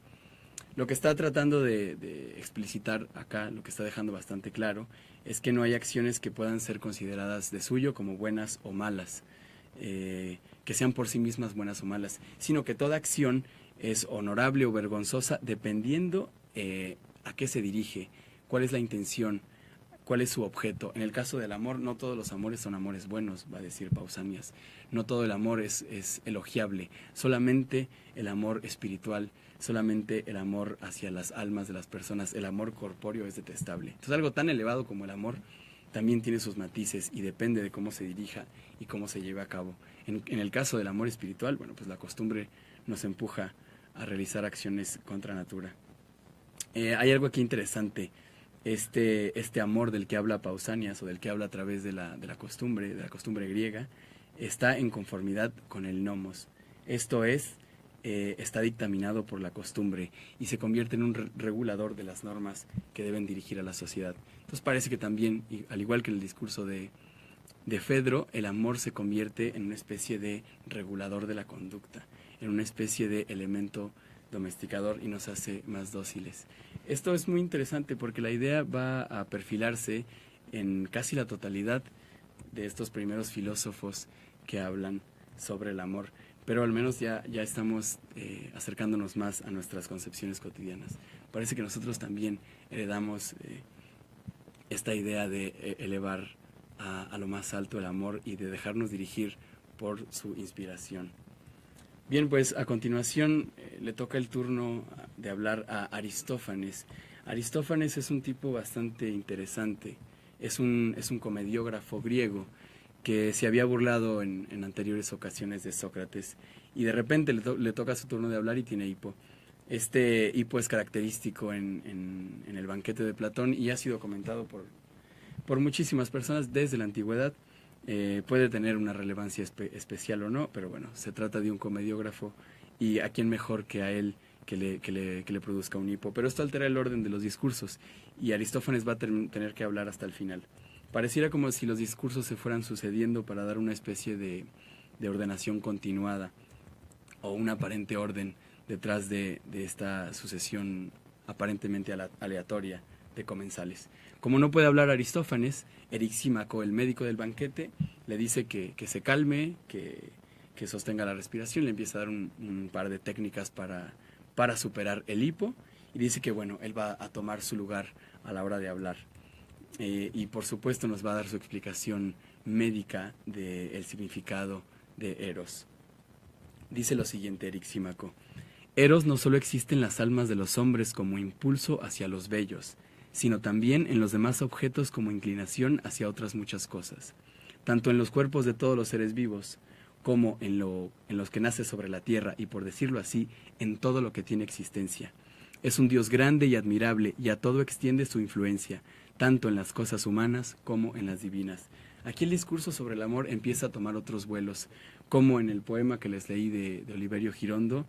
Lo que está tratando de explicitar acá, lo que está dejando bastante claro, es que no hay acciones que puedan ser consideradas de suyo como buenas o malas, que sean por sí mismas buenas o malas, sino que toda acción es honorable o vergonzosa dependiendo a qué se dirige, cuál es la intención, cuál es su objeto. En el caso del amor, no todos los amores son amores buenos, va a decir Pausanias. No todo el amor es elogiable. Solamente el amor espiritual, solamente el amor hacia las almas de las personas, el amor corpóreo es detestable. Entonces algo tan elevado como el amor también tiene sus matices y depende de cómo se dirija y cómo se lleve a cabo. En el caso del amor espiritual, bueno, pues la costumbre nos empuja a realizar acciones contra natura. Hay algo aquí interesante. Este amor del que habla Pausanias, o del que habla a través de la costumbre griega, está en conformidad con el nomos. Esto es, está dictaminado por la costumbre y se convierte en un regulador de las normas que deben dirigir a la sociedad. Entonces parece que también, al igual que en el discurso de Fedro, el amor se convierte en una especie de regulador de la conducta, en una especie de elemento domesticador y nos hace más dóciles. Esto es muy interesante porque la idea va a perfilarse en casi la totalidad de estos primeros filósofos que hablan sobre el amor, pero al menos ya estamos acercándonos más a nuestras concepciones cotidianas. Parece que nosotros también heredamos esta idea de elevar a lo más alto el amor y de dejarnos dirigir por su inspiración. Bien, pues a continuación le toca el turno de hablar a Aristófanes. Aristófanes es un tipo bastante interesante, es un comediógrafo griego que se había burlado en anteriores ocasiones de Sócrates y de repente le toca su turno de hablar y tiene hipo. Este hipo es característico en el banquete de Platón y ha sido comentado por muchísimas personas desde la antigüedad. Puede tener una relevancia especial o no, pero bueno, se trata de un comediógrafo y a quién mejor que a él que le produzca un hipo. Pero esto altera el orden de los discursos y Aristófanes va a tener que hablar hasta el final. Pareciera como si los discursos se fueran sucediendo para dar una especie de ordenación continuada o un aparente orden detrás de esta sucesión aparentemente aleatoria de comensales. Como no puede hablar Aristófanes, Erixímaco, el médico del banquete, le dice que se calme, que sostenga la respiración, le empieza a dar un par de técnicas para superar el hipo y dice que bueno, él va a tomar su lugar a la hora de hablar. Y por supuesto nos va a dar su explicación médica del significado de Eros. Dice lo siguiente Erixímaco: Eros no solo existe en las almas de los hombres como impulso hacia los bellos, sino también en los demás objetos como inclinación hacia otras muchas cosas, tanto en los cuerpos de todos los seres vivos, como en los que nace sobre la tierra y, por decirlo así, en todo lo que tiene existencia. Es un Dios grande y admirable y a todo extiende su influencia, tanto en las cosas humanas como en las divinas. Aquí el discurso sobre el amor empieza a tomar otros vuelos, como en el poema que les leí de Oliverio Girondo.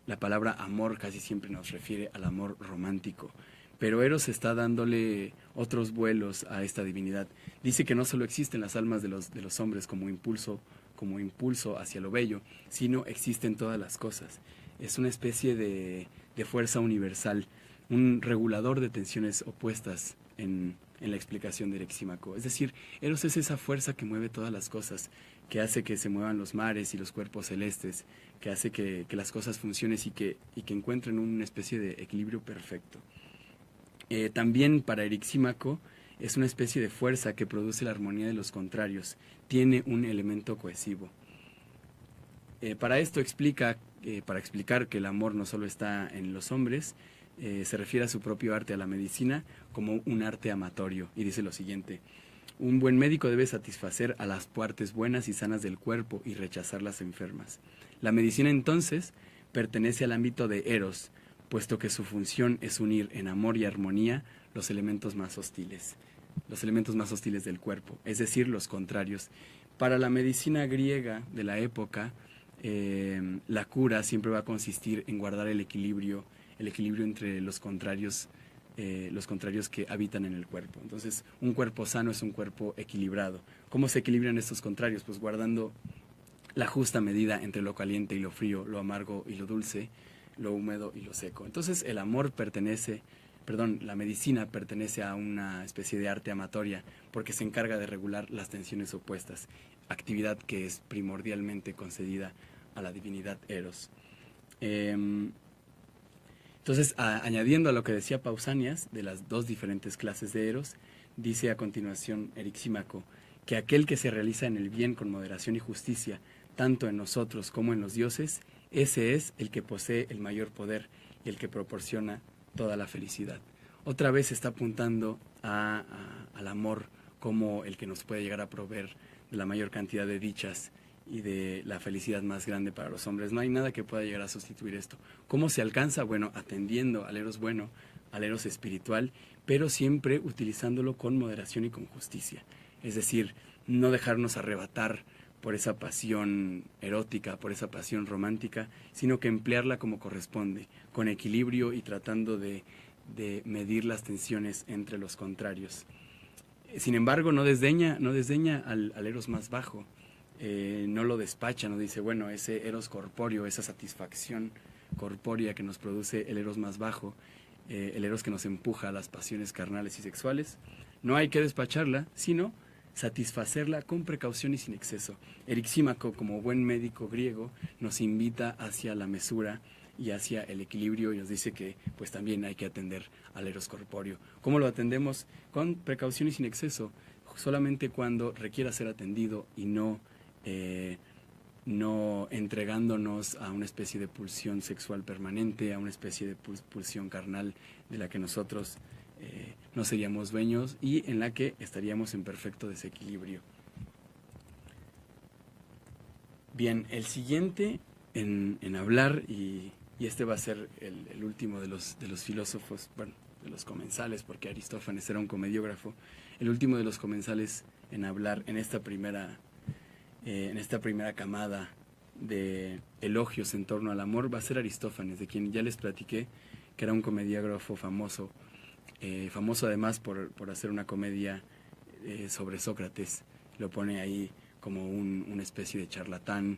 La palabra amor casi siempre nos refiere al amor romántico, pero Eros está dándole otros vuelos a esta divinidad. Dice que no solo existen las almas de los hombres como impulso hacia lo bello, sino existen todas las cosas. Es una especie de fuerza universal, un regulador de tensiones opuestas en la explicación de Erixímaco. Es decir, Eros es esa fuerza que mueve todas las cosas, que hace que se muevan los mares y los cuerpos celestes, que hace que las cosas funcionen y que encuentren una especie de equilibrio perfecto. También para Erixímaco es una especie de fuerza que produce la armonía de los contrarios, tiene un elemento cohesivo. Para esto para explicar que el amor no solo está en los hombres, se refiere a su propio arte, a la medicina, como un arte amatorio, y dice lo siguiente: un buen médico debe satisfacer a las partes buenas y sanas del cuerpo y rechazar las enfermas. La medicina entonces pertenece al ámbito de Eros, puesto que su función es unir en amor y armonía los elementos más hostiles del cuerpo, es decir, los contrarios. Para la medicina griega de la época, la cura siempre va a consistir en guardar el equilibrio entre los contrarios que habitan en el cuerpo. Entonces, un cuerpo sano es un cuerpo equilibrado. ¿Cómo se equilibran estos contrarios? Pues guardando la justa medida entre lo caliente y lo frío, lo amargo y lo dulce, lo húmedo y lo seco. Entonces, la medicina pertenece a una especie de arte amatoria porque se encarga de regular las tensiones opuestas, actividad que es primordialmente concedida a la divinidad Eros. Entonces, añadiendo a lo que decía Pausanias de las dos diferentes clases de Eros, dice a continuación Erixímaco que aquel que se realiza en el bien con moderación y justicia, tanto en nosotros como en los dioses, ese es el que posee el mayor poder y el que proporciona toda la felicidad. Otra vez está apuntando al amor como el que nos puede llegar a proveer de la mayor cantidad de dichas y de la felicidad más grande para los hombres. No hay nada que pueda llegar a sustituir esto. ¿Cómo se alcanza? Bueno, atendiendo al Eros bueno, al Eros espiritual, pero siempre utilizándolo con moderación y con justicia. Es decir, no dejarnos arrebatar por esa pasión erótica, por esa pasión romántica, sino que emplearla como corresponde, con equilibrio y tratando de medir las tensiones entre los contrarios. Sin embargo, no desdeña al Eros más bajo. No lo despacha, no dice, bueno, ese Eros corpóreo, esa satisfacción corpórea que nos produce el Eros más bajo, el Eros que nos empuja a las pasiones carnales y sexuales, no hay que despacharla, sino satisfacerla con precaución y sin exceso. Erixímaco, como buen médico griego, nos invita hacia la mesura y hacia el equilibrio y nos dice que pues también hay que atender al Eros corpóreo. ¿Cómo lo atendemos? Con precaución y sin exceso, solamente cuando requiera ser atendido y no entregándonos a una especie de pulsión sexual permanente, a una especie de pulsión carnal de la que nosotros no seríamos dueños y en la que estaríamos en perfecto desequilibrio. Bien, el siguiente en hablar, y este va a ser el último de los filósofos, bueno, de los comensales, porque Aristófanes era un comediógrafo, el último de los comensales en hablar en esta primera camada de elogios en torno al amor va a ser Aristófanes, de quien ya les platiqué que era un comediógrafo famoso, famoso además por hacer una comedia sobre Sócrates. Lo pone ahí como una especie de charlatán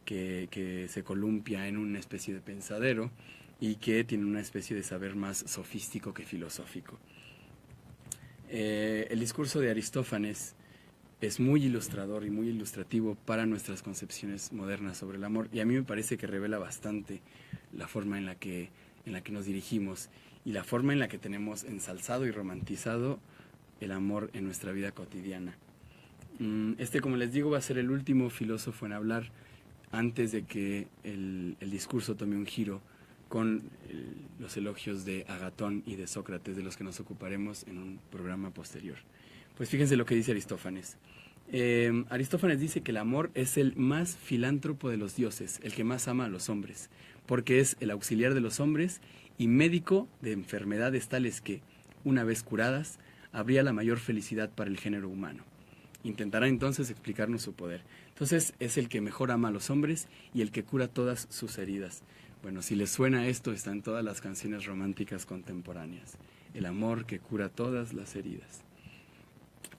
que se columpia en una especie de pensadero y que tiene una especie de saber más sofístico que filosófico. El discurso de Aristófanes es muy ilustrador y muy ilustrativo para nuestras concepciones modernas sobre el amor, y a mí me parece que revela bastante la forma en la que nos dirigimos y la forma en la que tenemos ensalzado y romantizado el amor en nuestra vida cotidiana. Como les digo, va a ser el último filósofo en hablar antes de que el discurso tome un giro con los elogios de Agatón y de Sócrates, de los que nos ocuparemos en un programa posterior. Pues fíjense lo que dice Aristófanes. Aristófanes dice que el amor es el más filántropo de los dioses, el que más ama a los hombres, porque es el auxiliar de los hombres y médico de enfermedades tales que, una vez curadas, habría la mayor felicidad para el género humano. Intentará entonces explicarnos su poder. Entonces es el que mejor ama a los hombres y el que cura todas sus heridas. Bueno, si les suena esto, está en todas las canciones románticas contemporáneas. El amor que cura todas las heridas.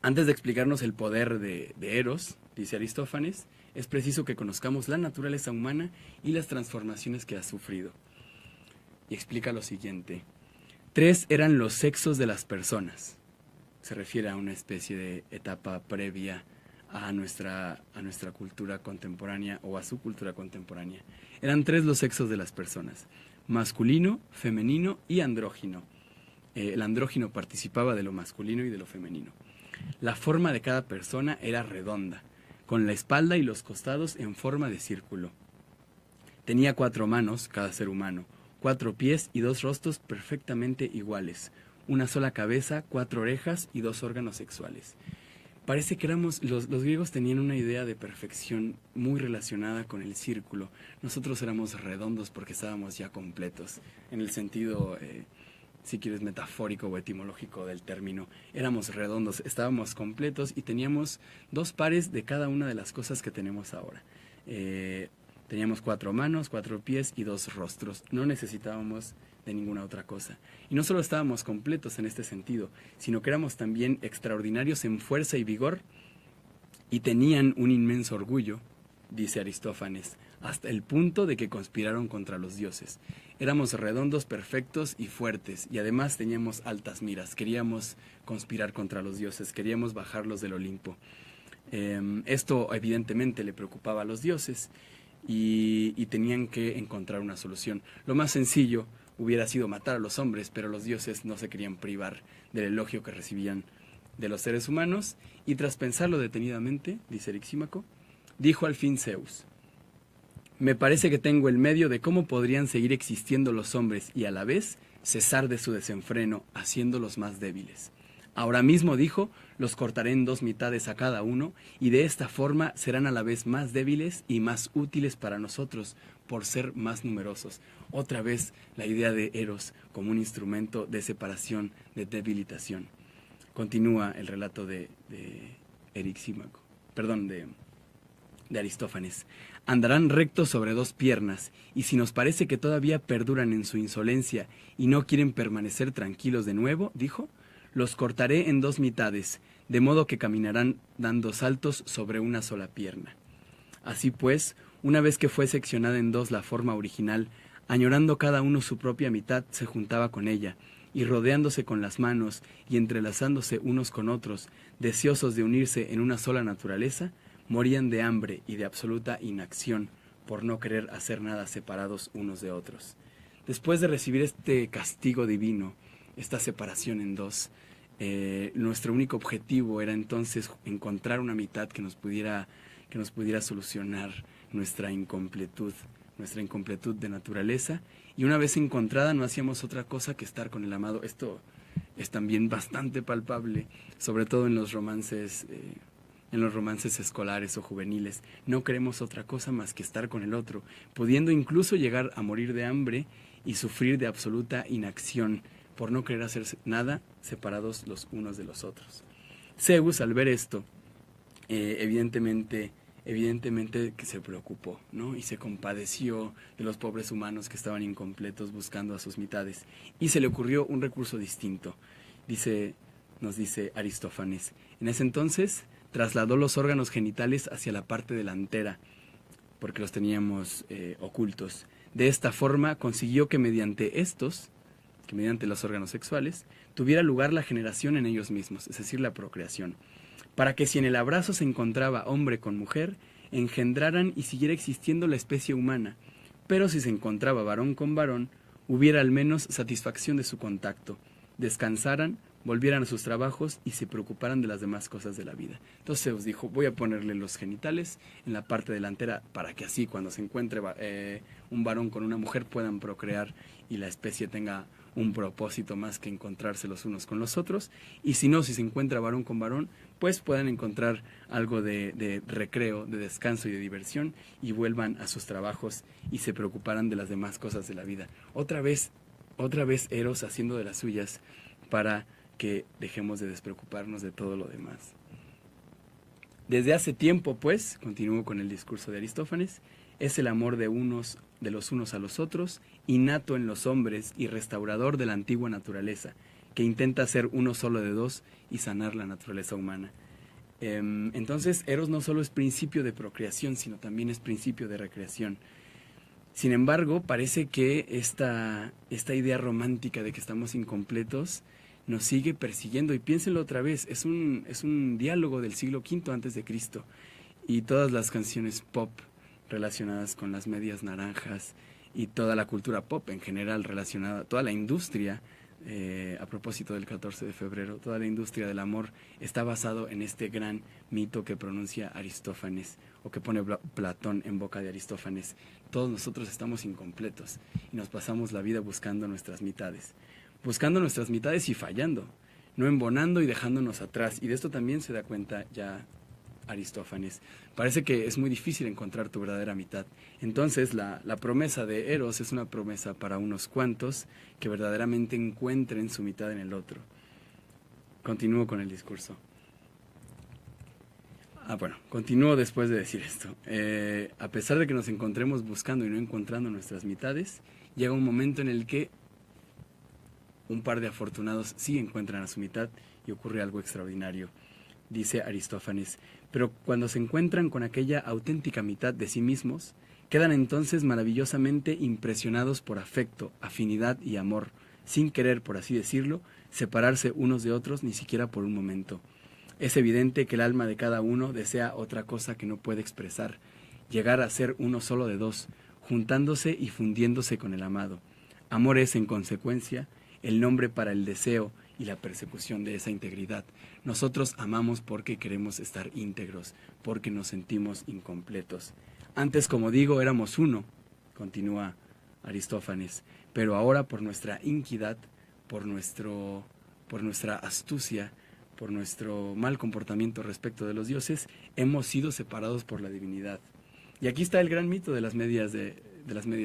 Antes de explicarnos el poder de Eros, dice Aristófanes, es preciso que conozcamos la naturaleza humana y las transformaciones que ha sufrido. Y explica lo siguiente. 3 eran los sexos de las personas. Se refiere a una especie de etapa previa a nuestra cultura contemporánea o a su cultura contemporánea. Eran 3 los sexos de las personas: masculino, femenino y andrógino. El andrógino participaba de lo masculino y de lo femenino. La forma de cada persona era redonda, con la espalda y los costados en forma de círculo. Tenía 4 manos cada ser humano, 4 pies y 2 rostros perfectamente iguales, una sola cabeza, 4 orejas y 2 órganos sexuales. Parece que los griegos tenían una idea de perfección muy relacionada con el círculo. Nosotros éramos redondos porque estábamos ya completos, en el sentido, si quieres, metafórico o etimológico del término. Éramos redondos, estábamos completos y teníamos 2 pares de cada una de las cosas que tenemos ahora. Teníamos 4 manos, 4 pies y 2 rostros. No necesitábamos de ninguna otra cosa. Y no solo estábamos completos en este sentido, sino que éramos también extraordinarios en fuerza y vigor, y tenían un inmenso orgullo, dice Aristófanes, hasta el punto de que conspiraron contra los dioses. Éramos redondos, perfectos y fuertes, y además teníamos altas miras. Queríamos conspirar contra los dioses, queríamos bajarlos del Olimpo. Esto evidentemente le preocupaba a los dioses, y tenían que encontrar una solución. Lo más sencillo hubiera sido matar a los hombres, pero los dioses no se querían privar del elogio que recibían de los seres humanos, y tras pensarlo detenidamente, dice Erixímaco, dijo al fin Zeus: me parece que tengo el medio de cómo podrían seguir existiendo los hombres y a la vez cesar de su desenfreno, haciéndolos más débiles. Ahora mismo, dijo, los cortaré en 2 mitades a cada uno, y de esta forma serán a la vez más débiles y más útiles para nosotros, por ser más numerosos. Otra vez la idea de Eros como un instrumento de separación, de debilitación. Continúa el relato de Erixímaco, perdón, de Aristófanes. Andarán rectos sobre 2 piernas, y si nos parece que todavía perduran en su insolencia y no quieren permanecer tranquilos de nuevo, dijo, los cortaré en 2 mitades, de modo que caminarán dando saltos sobre una sola pierna. Así pues, una vez que fue seccionada en 2 la forma original, añorando cada uno su propia mitad, se juntaba con ella, y rodeándose con las manos y entrelazándose unos con otros, deseosos de unirse en una sola naturaleza, morían de hambre y de absoluta inacción, por no querer hacer nada separados unos de otros. Después de recibir este castigo divino, esta separación en 2, nuestro único objetivo era entonces encontrar una mitad que nos pudiera solucionar nuestra incompletud de naturaleza, y una vez encontrada no hacíamos otra cosa que estar con el amado. Esto es también bastante palpable, sobre todo en los romances escolares o juveniles. No queremos otra cosa más que estar con el otro, pudiendo incluso llegar a morir de hambre y sufrir de absoluta inacción, por no querer hacer nada separados los unos de los otros. Zeus, al ver esto, evidentemente evidentemente que se preocupó, ¿no? Y se compadeció de los pobres humanos que estaban incompletos buscando a sus mitades. Y se le ocurrió un recurso distinto. Nos dice Aristófanes. En ese entonces trasladó los órganos genitales hacia la parte delantera, porque los teníamos ocultos. De esta forma consiguió que mediante los órganos sexuales, tuviera lugar la generación en ellos mismos, es decir, la procreación, para que si en el abrazo se encontraba hombre con mujer, engendraran y siguiera existiendo la especie humana, pero si se encontraba varón con varón, hubiera al menos satisfacción de su contacto, descansaran, volvieran a sus trabajos y se preocuparan de las demás cosas de la vida. Entonces Zeus dijo, voy a ponerle los genitales en la parte delantera para que así cuando se encuentre un varón con una mujer puedan procrear y la especie tenga un propósito más que encontrarse los unos con los otros, y si no, si se encuentra varón con varón, pues puedan encontrar algo de recreo, de descanso y de diversión, y vuelvan a sus trabajos y se preocuparan de las demás cosas de la vida. Otra vez Eros haciendo de las suyas para que dejemos de despreocuparnos de todo lo demás. Desde hace tiempo, pues, continúo con el discurso de Aristófanes, es el amor de los unos a los otros, innato en los hombres y restaurador de la antigua naturaleza, que intenta ser uno solo de dos y sanar la naturaleza humana. Entonces, Eros no solo es principio de procreación, sino también es principio de recreación. Sin embargo, parece que esta idea romántica de que estamos incompletos nos sigue persiguiendo, y piénsenlo otra vez, es un diálogo del siglo V antes de Cristo, y todas las canciones pop relacionadas con las medias naranjas y toda la cultura pop en general relacionada, toda la industria, a propósito del 14 de febrero, toda la industria del amor está basado en este gran mito que pronuncia Aristófanes, o que pone Platón en boca de Aristófanes. Todos nosotros estamos incompletos y nos pasamos la vida buscando nuestras mitades y fallando, no embonando y dejándonos atrás. Y de esto también se da cuenta ya Aristófanes. Parece que es muy difícil encontrar tu verdadera mitad. Entonces la promesa de Eros es una promesa para unos cuantos que verdaderamente encuentren su mitad en el otro. Continúo con el discurso. Continúo después de decir esto. A pesar de que nos encontremos buscando y no encontrando nuestras mitades, llega un momento en el que un par de afortunados sí encuentran a su mitad y ocurre algo extraordinario. Dice Aristófanes, pero cuando se encuentran con aquella auténtica mitad de sí mismos, quedan entonces maravillosamente impresionados por afecto, afinidad y amor, sin querer, por así decirlo, separarse unos de otros ni siquiera por un momento. Es evidente que el alma de cada uno desea otra cosa que no puede expresar, llegar a ser uno solo de dos, juntándose y fundiéndose con el amado. Amor es, en consecuencia, el nombre para el deseo y la persecución de esa integridad. Nosotros amamos porque queremos estar íntegros, porque nos sentimos incompletos. Antes, como digo, éramos uno, continúa Aristófanes, pero ahora por nuestra iniquidad, por nuestra astucia, por nuestro mal comportamiento respecto de los dioses, hemos sido separados por la divinidad. Y aquí está el gran mito de las medias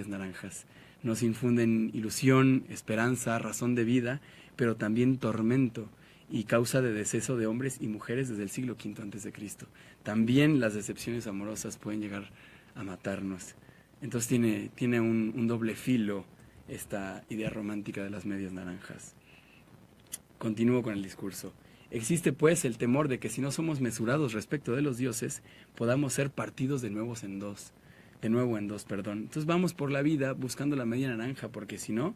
naranjas. Nos infunden ilusión, esperanza, razón de vida, pero también tormento y causa de deceso de hombres y mujeres desde el siglo V antes de Cristo. También las decepciones amorosas pueden llegar a matarnos. Entonces tiene un doble filo esta idea romántica de las medias naranjas. Continúo con el discurso. Existe pues el temor de que si no somos mesurados respecto de los dioses, podamos ser partidos de nuevo en dos. Entonces vamos por la vida buscando la media naranja, porque si no,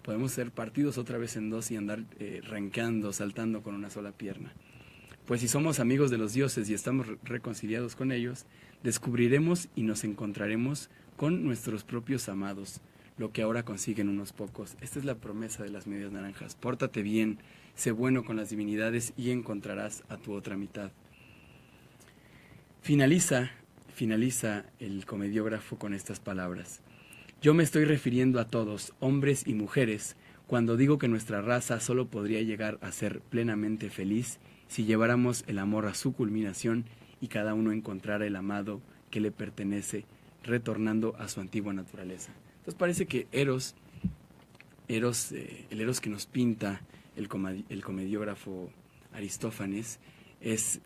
podemos ser partidos otra vez en dos y andar renqueando, saltando con una sola pierna. Pues si somos amigos de los dioses y estamos reconciliados con ellos, descubriremos y nos encontraremos con nuestros propios amados, lo que ahora consiguen unos pocos. Esta es la promesa de las medias naranjas. Pórtate bien, sé bueno con las divinidades y encontrarás a tu otra mitad. Finaliza el comediógrafo con estas palabras. Yo me estoy refiriendo a todos, hombres y mujeres, cuando digo que nuestra raza solo podría llegar a ser plenamente feliz si lleváramos el amor a su culminación y cada uno encontrara el amado que le pertenece, retornando a su antigua naturaleza. Entonces parece que el Eros que nos pinta el comediógrafo Aristófanes es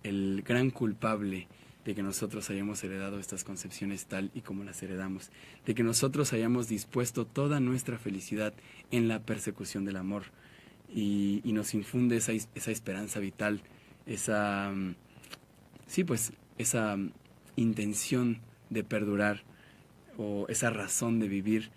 el gran culpable de que nosotros hayamos heredado estas concepciones tal y como las heredamos, de que nosotros hayamos dispuesto toda nuestra felicidad en la persecución del amor y nos infunde esa esperanza vital, esa, sí, pues, esa intención de perdurar o esa razón de vivir,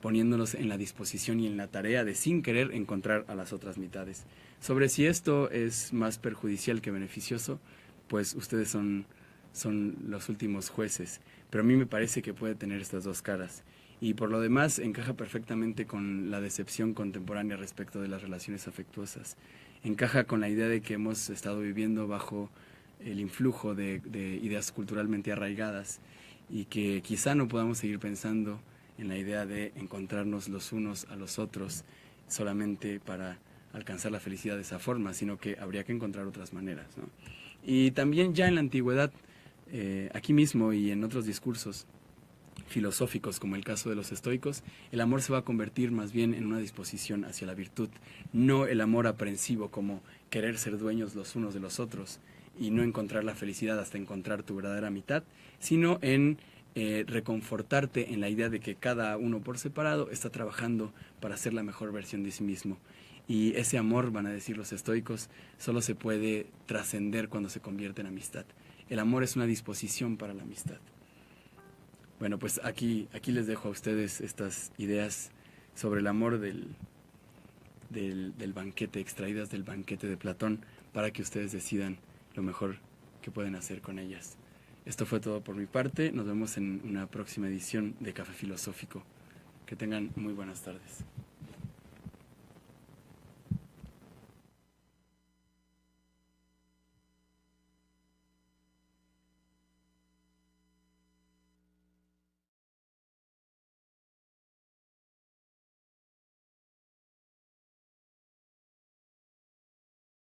poniéndonos en la disposición y en la tarea de sin querer encontrar a las otras mitades. Sobre si esto es más perjudicial que beneficioso, pues ustedes son los últimos jueces, pero a mí me parece que puede tener estas dos caras. Y por lo demás encaja perfectamente con la decepción contemporánea respecto de las relaciones afectuosas. Encaja con la idea de que hemos estado viviendo bajo el influjo de ideas culturalmente arraigadas y que quizá no podamos seguir pensando en la idea de encontrarnos los unos a los otros solamente para alcanzar la felicidad de esa forma, sino que habría que encontrar otras maneras, ¿no? Y también ya en la antigüedad, aquí mismo y en otros discursos filosóficos, como el caso de los estoicos, el amor se va a convertir más bien en una disposición hacia la virtud, no el amor aprensivo como querer ser dueños los unos de los otros y no encontrar la felicidad hasta encontrar tu verdadera mitad, sino en reconfortarte en la idea de que cada uno por separado está trabajando para ser la mejor versión de sí mismo. Y ese amor, van a decir los estoicos, solo se puede trascender cuando se convierte en amistad. El amor es una disposición para la amistad. Bueno, pues aquí les dejo a ustedes estas ideas sobre el amor del banquete, extraídas del banquete de Platón, para que ustedes decidan lo mejor que pueden hacer con ellas. Esto fue todo por mi parte. Nos vemos en una próxima edición de Café Filosófico. Que tengan muy buenas tardes.